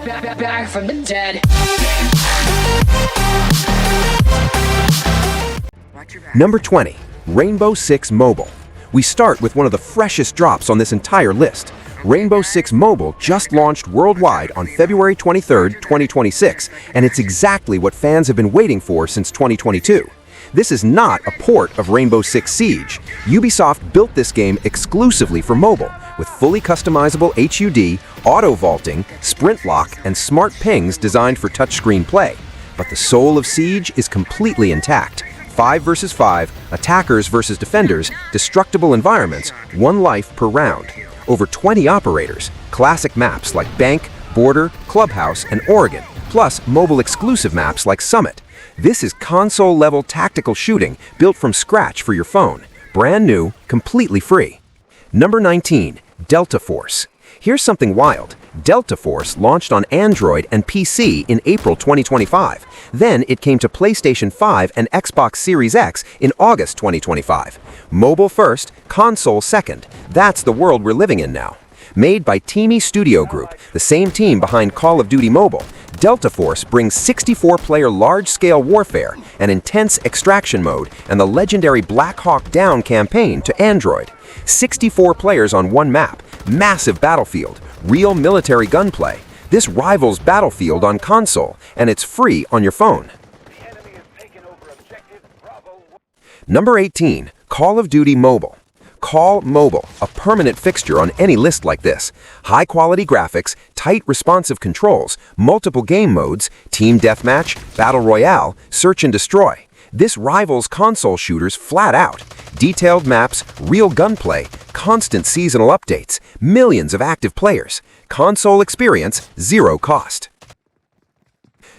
back from the dead. Number 20. Rainbow Six Mobile. We start with one of the freshest drops on this entire list. Rainbow Six Mobile just launched worldwide on February 23, 2026, and it's exactly what fans have been waiting for since 2022. This is not a port of Rainbow Six Siege. Ubisoft built this game exclusively for mobile, with fully customizable HUD, auto-vaulting, sprint lock, and smart pings designed for touchscreen play. But the soul of Siege is completely intact. 5 versus 5, attackers versus defenders, destructible environments, 1 life per round. Over 20 operators, classic maps like Bank, Border, Clubhouse, and Oregon, plus mobile exclusive maps like Summit. This is console-level tactical shooting built from scratch for your phone. Brand new, completely free. Number 19. Delta Force. Here's something wild. Delta Force launched on Android and PC in April 2025. Then it came to PlayStation 5 and Xbox Series X in August 2025. Mobile first, console second. That's the world we're living in now. Made by Teamy Studio Group, the same team behind Call of Duty Mobile, Delta Force brings 64-player large-scale warfare, an intense extraction mode, and the legendary Black Hawk Down campaign to Android. 64 players on one map, massive battlefield, real military gunplay. This rivals Battlefield on console, and it's free on your phone. Number 18. Call of Duty Mobile. Call Mobile, a permanent fixture on any list like this. High-quality graphics, tight responsive controls, multiple game modes, team deathmatch, battle royale, search and destroy. This rivals console shooters flat out. Detailed maps, real gunplay, constant seasonal updates, millions of active players. Console experience, zero cost.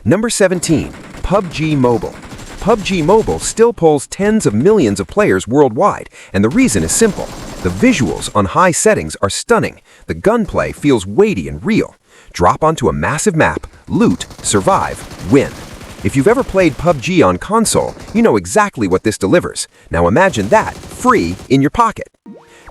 Number 17. PUBG Mobile. PUBG Mobile still pulls tens of millions of players worldwide, and the reason is simple. The visuals on high settings are stunning. The gunplay feels weighty and real. Drop onto a massive map, loot, survive, win. If you've ever played PUBG on console, you know exactly what this delivers. Now imagine that, free in your pocket.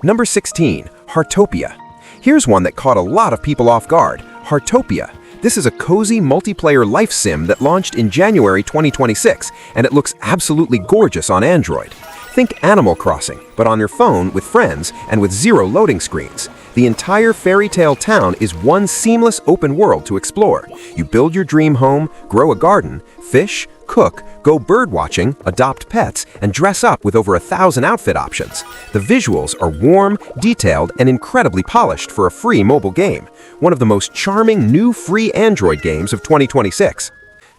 Number 16. Heartopia. Here's one that caught a lot of people off guard. Heartopia. This is a cozy multiplayer life sim that launched in January 2026, and it looks absolutely gorgeous on Android. Think Animal Crossing, but on your phone with friends and with zero loading screens. The entire fairy tale town is one seamless open world to explore. You build your dream home, grow a garden, fish, cook, go bird watching, adopt pets, and dress up with over 1,000 outfit options. The visuals are warm, detailed, and incredibly polished for a free mobile game. One of the most charming new free Android games of 2026.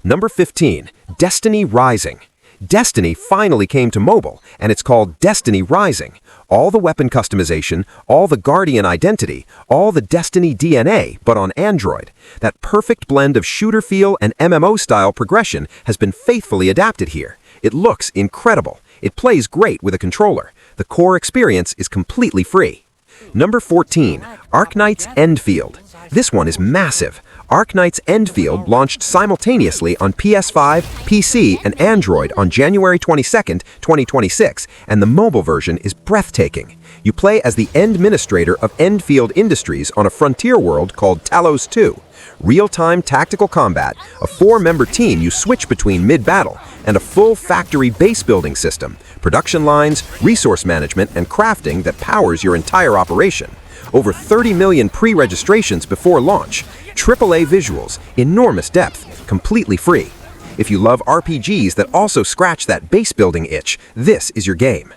Number 15. Destiny Rising. Destiny finally came to mobile, and it's called Destiny Rising. All the weapon customization, all the Guardian identity, all the Destiny DNA, but on Android. That perfect blend of shooter feel and MMO-style progression has been faithfully adapted here. It looks incredible. It plays great with a controller. The core experience is completely free. Number 14. Arknights Endfield. This one is massive. Arknights Endfield launched simultaneously on PS5, PC, and Android on January 22, 2026, and the mobile version is breathtaking. You play as the Administrator of Endfield Industries on a frontier world called Talos 2. Real-time tactical combat, a 4-member team you switch between mid-battle, and a full factory base-building system, production lines, resource management, and crafting that powers your entire operation. Over 30 million pre-registrations before launch. AAA visuals, enormous depth, completely free. If you love RPGs that also scratch that base-building itch, this is your game.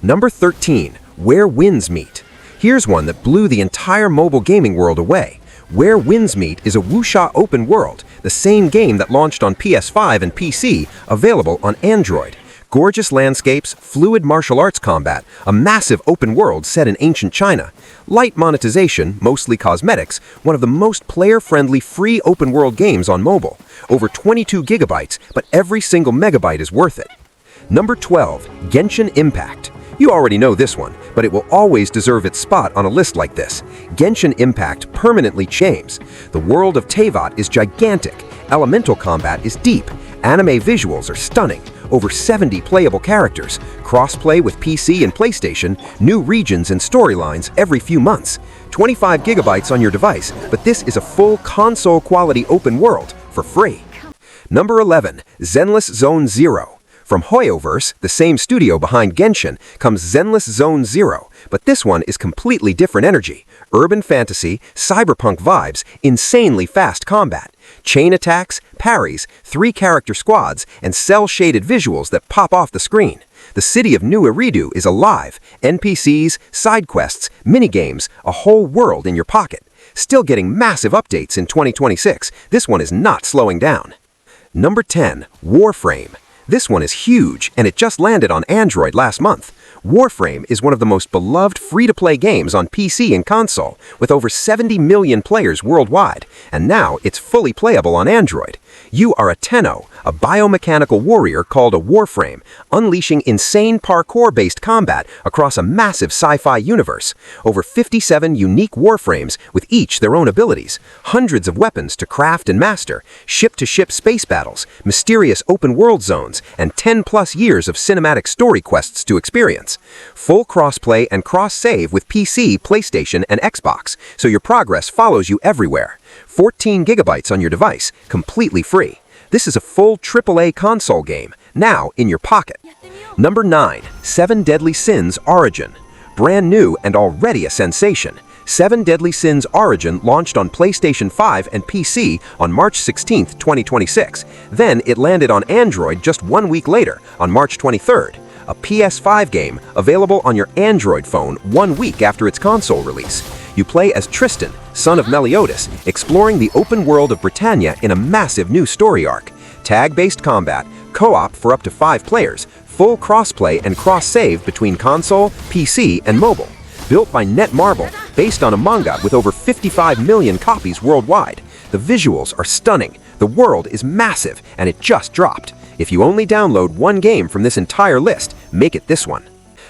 Number 13. Where Winds Meet. Here's one that blew the entire mobile gaming world away. Where Winds Meet is a wuxia open world, the same game that launched on PS5 and PC, available on Android. Gorgeous landscapes, fluid martial arts combat, a massive open world set in ancient China. Light monetization, mostly cosmetics, one of the most player-friendly free open world games on mobile. Over 22 gigabytes, but every single megabyte is worth it. Number 12. Genshin Impact. You already know this one, but it will always deserve its spot on a list like this. Genshin Impact permanently changed. The world of Teyvat is gigantic. Elemental combat is deep. Anime visuals are stunning. over 70 playable characters, cross-play with PC and PlayStation, new regions and storylines every few months. 25 gigabytes on your device, but this is a full console-quality open world for free. Number 11. Zenless Zone Zero. From Hoyoverse, the same studio behind Genshin, comes Zenless Zone Zero, but this one is completely different energy. Urban fantasy, cyberpunk vibes, insanely fast combat, chain attacks, parries, 3-character squads, and cel-shaded visuals that pop off the screen. The city of New Eridu is alive. NPCs, side quests, minigames, a whole world in your pocket. Still getting massive updates in 2026. This one is not slowing down. Number 10. Warframe. This one is huge, and it just landed on Android last month. Warframe is one of the most beloved free-to-play games on PC and console, with over 70 million players worldwide, and now it's fully playable on Android. You are a Tenno, a biomechanical warrior called a Warframe, unleashing insane parkour-based combat across a massive sci-fi universe. Over 57 unique Warframes with each their own abilities, hundreds of weapons to craft and master, ship-to-ship space battles, mysterious open-world zones, and 10+ years of cinematic story quests to experience. Full cross-play and cross-save with PC, PlayStation, and Xbox, so your progress follows you everywhere. 14 gigabytes on your device, completely free. This is a full AAA console game, now in your pocket. Number 9. 7 Deadly Sins Origin. Brand new and already a sensation. 7 Deadly Sins Origin launched on PlayStation 5 and PC on March 16, 2026. Then it landed on Android just 1 week later, on March 23rd. A PS5 game available on your Android phone 1 week after its console release. You play as Tristan, son of Meliodas, exploring the open world of Britannia in a massive new story arc. Tag-based combat, co-op for up to 5 players, full cross-play and cross-save between console, PC, and mobile. Built by Netmarble, based on a manga with over 55 million copies worldwide. The visuals are stunning, the world is massive, and it just dropped. If you only download one game from this entire list, make it this one.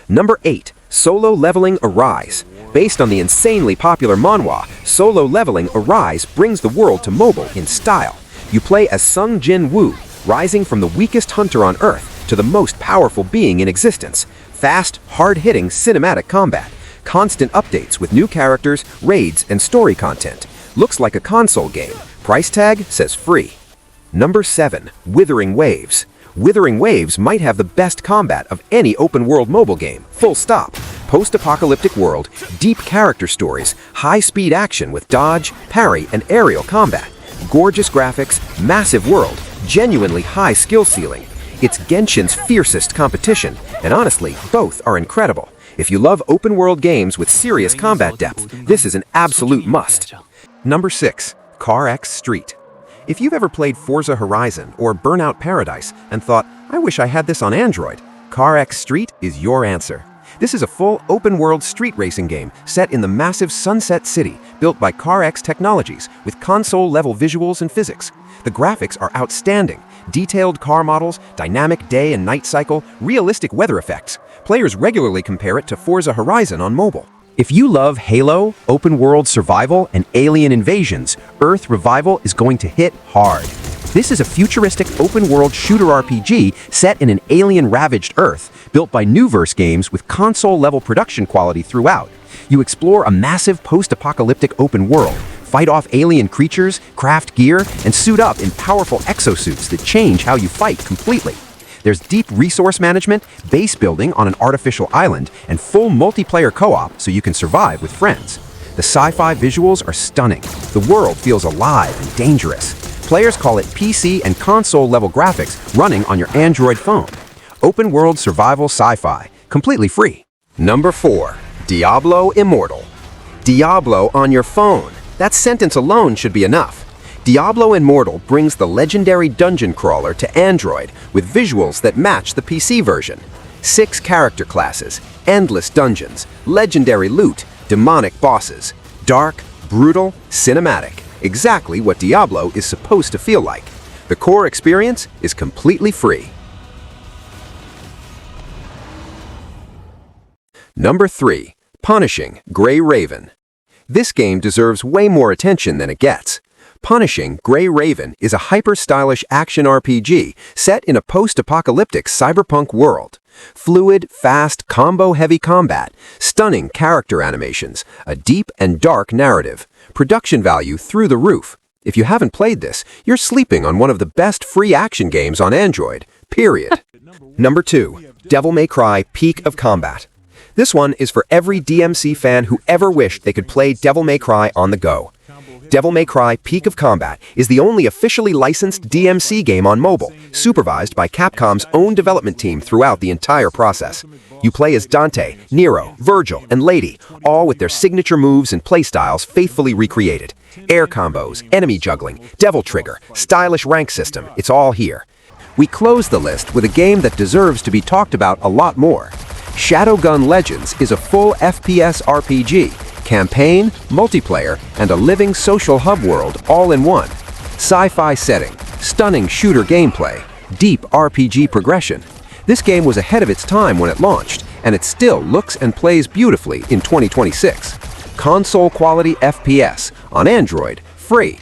Number 8. Solo Leveling Arise. Based on the insanely popular manhwa, Solo Leveling Arise brings the world to mobile in style. You play as Sung Jin Woo, rising from the weakest hunter on Earth to the most powerful being in existence. Fast, hard-hitting cinematic combat. Constant updates with new characters, raids, and story content. Looks like a console game. Price tag says free. Number 7. Withering Waves. Withering Waves might have the best combat of any open-world mobile game, full stop. Post-apocalyptic world, deep character stories, high-speed action with dodge, parry, and aerial combat. Gorgeous graphics, massive world, genuinely high skill ceiling. It's Genshin's fiercest competition, and honestly, both are incredible. If you love open-world games with serious combat depth, this is an absolute must. Number 6. CarX Street. If you've ever played Forza Horizon or Burnout Paradise and thought, I wish I had this on Android, CarX Street is your answer. This is a full open-world street racing game set in the massive Sunset City, built by CarX Technologies with console-level visuals and physics. The graphics are outstanding. Detailed car models, dynamic day and night cycle, realistic weather effects. Players regularly compare it to Forza Horizon on mobile. If you love Halo, open-world survival, and alien invasions, Earth Revival is going to hit hard. This is a futuristic open-world shooter RPG set in an alien-ravaged Earth, built by Newverse Games with console-level production quality throughout. You explore a massive post-apocalyptic open world, fight off alien creatures, craft gear, and suit up in powerful exosuits that change how you fight completely. There's deep resource management, base building on an artificial island, and full multiplayer co-op so you can survive with friends. The sci-fi visuals are stunning. The world feels alive and dangerous. Players call it PC and console-level graphics running on your Android phone. Open-world survival sci-fi, completely free. Number 4. Diablo Immortal. Diablo on your phone. That sentence alone should be enough. Diablo Immortal brings the legendary dungeon crawler to Android with visuals that match the PC version. 6 character classes, endless dungeons, legendary loot, demonic bosses. Dark, brutal, cinematic. Exactly what Diablo is supposed to feel like. The core experience is completely free. Number 3. Punishing Grey Raven. This game deserves way more attention than it gets. Punishing Grey Raven is a hyper-stylish action RPG set in a post-apocalyptic cyberpunk world. Fluid, fast, combo-heavy combat, stunning character animations, a deep and dark narrative, production value through the roof. If you haven't played this, you're sleeping on one of the best free action games on Android, period. Number 2. Devil May Cry Peak of Combat. This one is for every DMC fan who ever wished they could play Devil May Cry on the go. Devil May Cry Peak of Combat is the only officially licensed DMC game on mobile, supervised by Capcom's own development team throughout the entire process. You play as Dante, Nero, Virgil, and Lady, all with their signature moves and playstyles faithfully recreated. Air combos, enemy juggling, devil trigger, stylish rank system, it's all here. We close the list with a game that deserves to be talked about a lot more. Shadowgun Legends is a full FPS RPG, campaign, multiplayer, and a living social hub world all in one. Sci-fi setting, stunning shooter gameplay, deep RPG progression. This game was ahead of its time when it launched, and it still looks and plays beautifully in 2026. Console-quality FPS, on Android, free.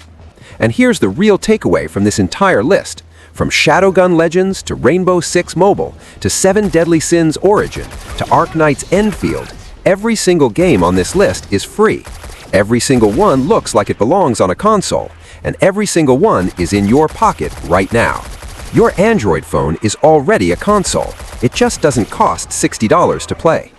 And here's the real takeaway from this entire list. From Shadowgun Legends to Rainbow Six Mobile, to 7 Deadly Sins Origin, to Arknights Endfield, every single game on this list is free. Every single one looks like it belongs on a console, and every single one is in your pocket right now. Your Android phone is already a console. It just doesn't cost $60 to play.